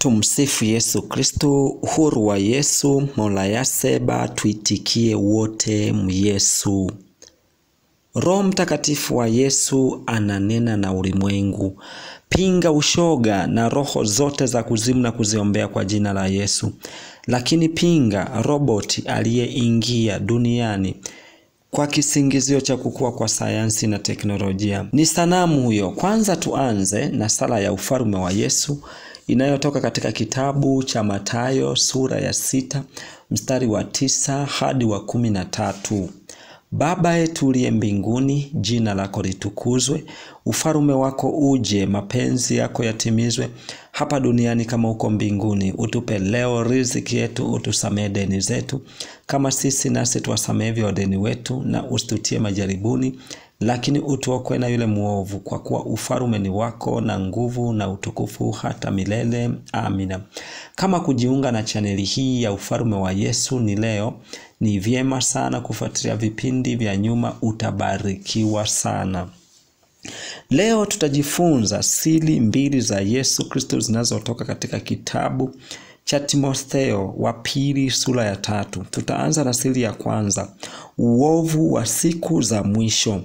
Tumsifu Yesu Kristo. Uhuru wa Yesu, mola yaseba, tuitikie wote Yesu. Roho Mtakatifu wa Yesu ananena na ulimwengu. Pinga ushoga na roho zote za kuzimu na kuziombea kwa jina la Yesu. Lakini pinga roboti aliyeingia duniani kwa kisingizio cha kukua kwa sayansi na teknolojia. Ni sanamu huyo. Kwanza tuanze na sala ya ufalme wa Yesu inayotoka katika kitabu cha Mathayo sura ya 6 mstari wa 9 hadi wa 13. Baba yetu uliye mbinguni, jina lako litukuzwe, ufalme wako uje, mapenzi yako yatimizwe hapa duniani kama huko mbinguni. Utupe leo riziki yetu, utusamehe deni zetu kama sisi nasi tuwasamehe wadeni wetu, na usitutie majaribuni lakini utuokoe na yule muovu, kwa kuwa ufalme ni wako na nguvu na utukufu hata milele. Amina. Kama kujiunga na chaneli hii ya ufalme wa Yesu ni leo, ni vyema sana kufuatilia vipindi vya nyuma, utabarikiwa sana. Leo tutajifunza siri 2 za Yesu Kristo zinazotoka katika kitabu cha Timotheo wa pili sura ya 3. Tutaanza na siri ya kwanza, uovu wa siku za mwisho.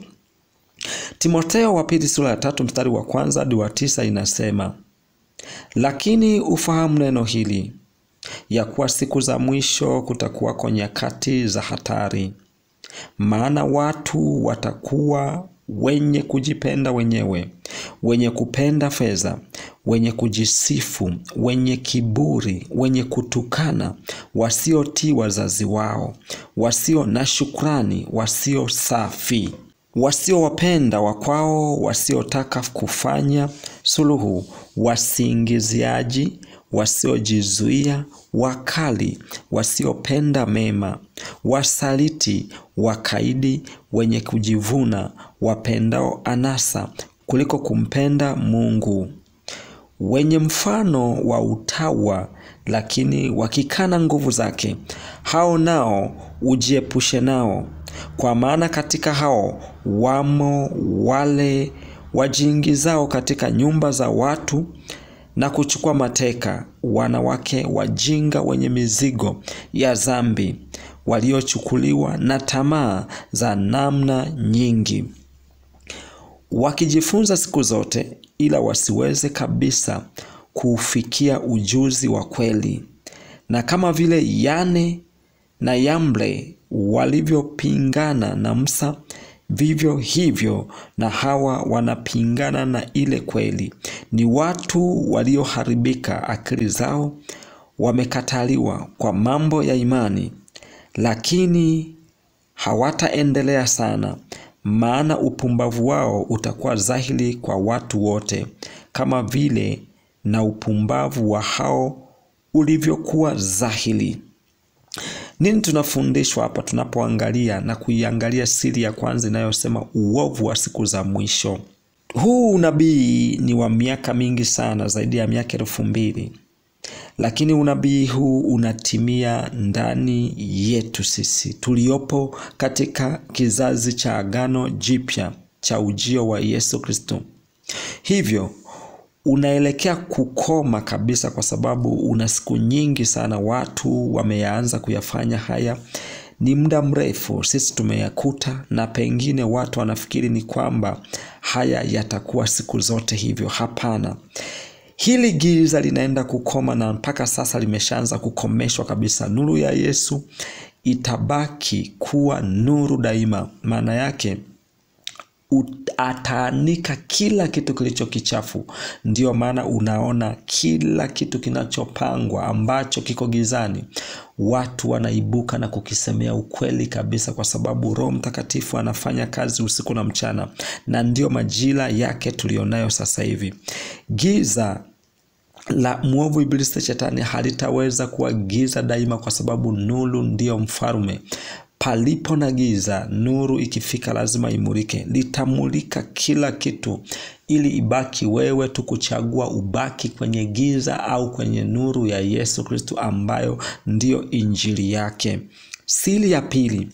Timotheo wa pili sura ya 3 mstari wa 1 hadi wa 9 inasema, lakini ufahamu neno hili, ya kuwa siku za mwisho kutakuwa kwa nyakati za hatari. Maana watu watakuwa wenye kujipenda wenyewe, wenye kupenda fedha, wenye kujisifu, wenye kiburi, wenye kutukana, wasiotii wazazi wao, wasio na shukrani, wasio safi, wasiowapenda wakwao, wasiotaka kufanya suluhu, wasingiziaji, wasiojizuia, wakali, wasiopenda mema, wasaliti, wakaidi, wenye kujivuna, wapendao anasa kuliko kumpenda Mungu, wenye mfano wa utawa lakini wakikana nguvu zake. Hao nao ujiepushe nao, kwa maana katika hao wamo wale wajiingizao katika nyumba za watu na kuchukua mateka wanawake wajinga wenye mizigo ya dhambi, waliochukuliwa na tamaa za namna nyingi, wakijifunza siku zote ila wasiweze kabisa kufikia ujuzi wa kweli. Na kama vile Yane na Yambre walivyopingana na Musa, vivyo hivyo na hawa wanapingana na ile kweli. Ni watu walioharibika akili zao, wamekataliwa kwa mambo ya imani, lakini hawataendelea sana, maana upumbavu wao utakuwa dhahiri kwa watu wote, kama vile na upumbavu wa hao ulivyokuwa dhahiri. Nini tunafundishwa hapa tunapoangalia na kuiangalia siri ya kwanza inayosema uovu wa siku za mwisho? Huu unabii ni wa miaka mingi sana, zaidi ya miaka 2000. Lakini unabii huu unatimia ndani yetu sisi tuliopo katika kizazi cha Agano Jipya cha ujio wa Yesu Kristo. Hivyo unaelekea kukoma kabisa, kwa sababu una siku nyingi sana watu wameanza kuyafanya haya. Ni muda mrefu sisi tumeyakuta, na pengine watu wanafikiri ni kwamba haya yatakuwa siku zote hivyo. Hapana. Hili giza linaenda kukoma, na mpaka sasa limeshaanza kukomeshwa kabisa. Nuru ya Yesu itabaki kuwa nuru daima. Maana yake ataanika kila kitu kilicho kichafu. Ndio maana unaona kila kitu kinachopangwa ambacho kiko gizani, watu wanaibuka na kukisemea ukweli kabisa, kwa sababu Roho Mtakatifu anafanya kazi usiku na mchana, na ndio majira yake tulionayo sasa hivi. Giza la muovu ibilisi shetani halitaweza kuwa giza daima, kwa sababu nuru ndio mfalme. Palipo na giza, nuru ikifika lazima imulike. Litamulika kila kitu ili ibaki wewe tu kuchagua ubaki kwenye giza au kwenye nuru ya Yesu Kristo, ambayo ndio injili yake. Siri ya pili,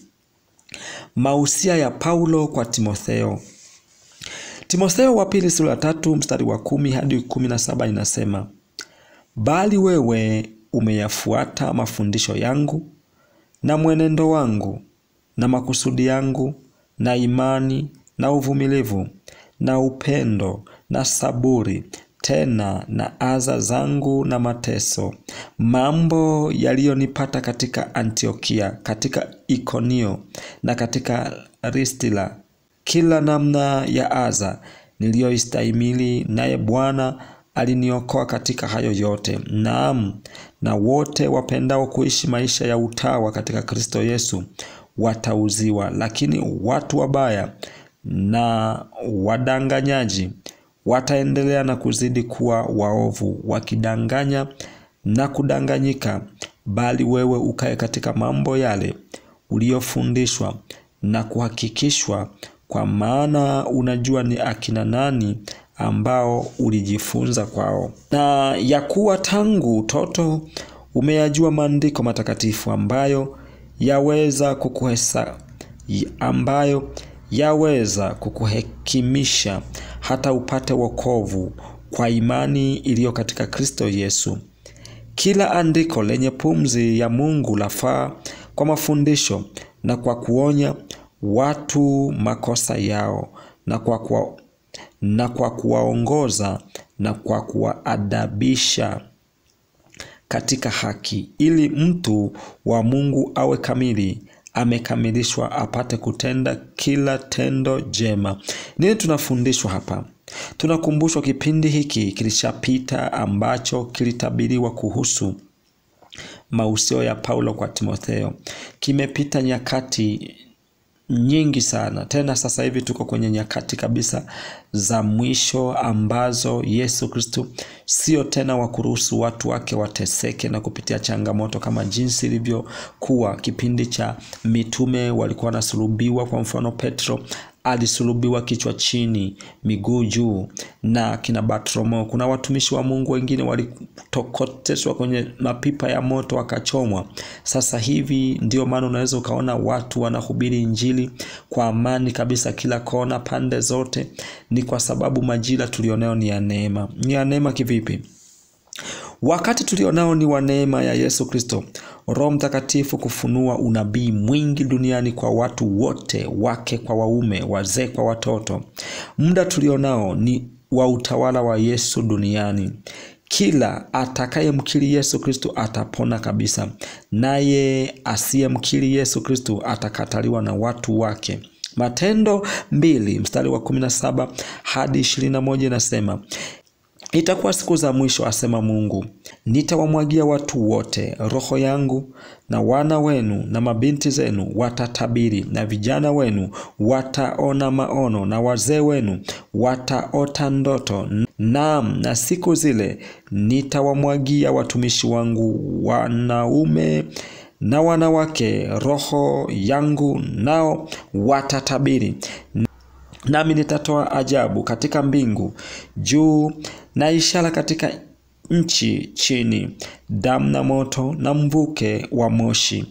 mausia ya Paulo kwa Timotheo. Timotheo wa pili sura ya 3 mstari wa 10 hadi 17 inasema, bali wewe umeyafuata mafundisho yangu na mwenendo wangu na makusudi yangu na imani na uvumilivu na upendo na saburi, tena na adha zangu na mateso, mambo yaliyonipata katika Antiokia, katika Ikonio na katika Listira, kila namna ya adha niliyoistahimili, naye Bwana aliniokoa katika hayo yote. Naam, na wote wapendao kuishi maisha ya utawa katika Kristo Yesu watauziwa. Lakini watu wabaya na wadanganyaji wataendelea na kuzidi kuwa waovu, wakidanganya na kudanganyika. Bali wewe ukae katika mambo yale uliyofundishwa na kuhakikishwa, kwa maana unajua ni akina nani ambao ulijifunza kwao, na ya kuwa tangu utoto umeyajua maandiko matakatifu ambayo yaweza kukuhekimisha hata upate wokovu kwa imani iliyo katika Kristo Yesu. Kila andiko lenye pumzi ya Mungu lafaa kwa mafundisho na kwa kuonya watu makosa yao na kwa kuwaongoza na kwa kuwaadabisha katika haki, ili mtu wa Mungu awe kamili, amekamilishwa, apate kutenda kila tendo jema. Nini tunafundishwa hapa? Tunakumbushwa kipindi hiki kilishapita ambacho kilitabiriwa kuhusu mausio ya Paulo kwa Timotheo. Kimepita nyakati nyingi sana. Tena sasa hivi tuko kwenye nyakati kabisa za mwisho ambazo Yesu Kristo sio tena wa kuruhusu watu wake wateseke na kupitia changamoto kama jinsi ilivyokuwa kipindi cha mitume. Walikuwa wanasulubiwa. Kwa mfano, Petro alisulubiwa kichwa chini miguu juu, na kina Bartolomo. Kuna watumishi wa Mungu wengine walitokoteshwa kwenye mapipa ya moto wakachomwa. Sasa hivi ndio maana unaweza ukaona watu wanahubiri injili kwa amani kabisa kila kona, pande zote. Ni kwa sababu majira tulionao ni ya neema. Ni ya neema kivipi? Wakati tulionao ni wa neema ya Yesu Kristo, Roho Mtakatifu kufunua unabii mwingi duniani kwa watu wote, wake kwa waume, wazee kwa watoto. Muda tulionao ni wa utawala wa Yesu duniani. Kila atakayemkiri Yesu Kristo atapona kabisa, naye asiyemkiri Yesu Kristo atakataliwa na watu wake. Matendo 2 mstari wa 17 hadi 21 nasema, itakuwa siku za mwisho, asema Mungu, nitawamwagia watu wote roho yangu, na wana wenu na mabinti zenu watatabiri, na vijana wenu wataona maono, na wazee wenu wataota ndoto. Naam, na siku zile nitawamwagia watumishi wangu wanaume na wanawake roho yangu, nao watatabiri. Nami nitatoa ajabu katika mbingu juu na ishara katika nchi chini, damu na moto na mvuke wa moshi.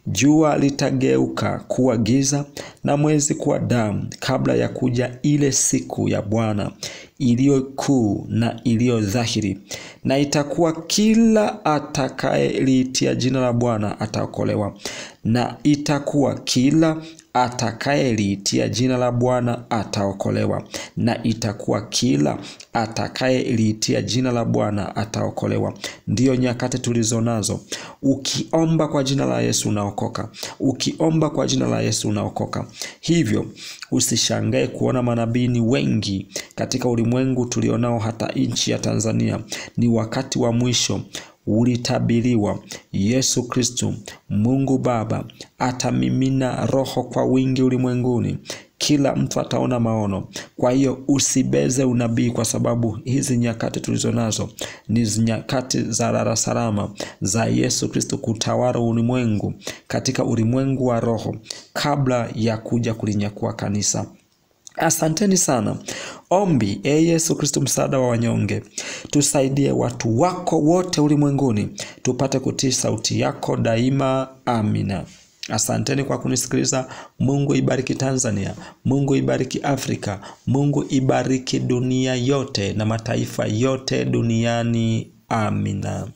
Jua litageuka kuwa giza na mwezi kuwa damu, kabla ya kuja ile siku ya Bwana iliyo kuu na iliyo dhahiri. Na itakuwa kila atakayeliitia jina la Bwana ataokolewa. Na itakuwa kila atakayeliitia jina la Bwana ataokolewa. Na itakuwa kila atakayeliitia jina la Bwana ataokolewa. Ndiyo nyakati tulizo nazo. Ukiomba kwa jina la Yesu unaokoka. Ukiomba kwa jina la Yesu unaokoka. Hivyo usishangae kuona manabii wengi katika ulimwengu tulionao, hata nchi ya Tanzania. Ni wakati wa mwisho. Ulitabiriwa Yesu Kristo, Mungu Baba atamimina roho kwa wingi ulimwenguni. Kila mtu ataona maono. Kwa hiyo usibeze unabii, kwa sababu hizi nyakati tulizo nazo ni nyakati za lala salama za Yesu Kristo kutawala ulimwengu, katika ulimwengu wa roho, kabla ya kuja kulinyakua kanisa. Asanteni sana. Ombi: Yesu Kristo, msaada wa wanyonge, tusaidie watu wako wote ulimwenguni tupate kutii sauti yako daima. Amina. Asanteni kwa kunisikiliza. Mungu ibariki Tanzania, Mungu ibariki Afrika, Mungu ibariki dunia yote na mataifa yote duniani. Amina.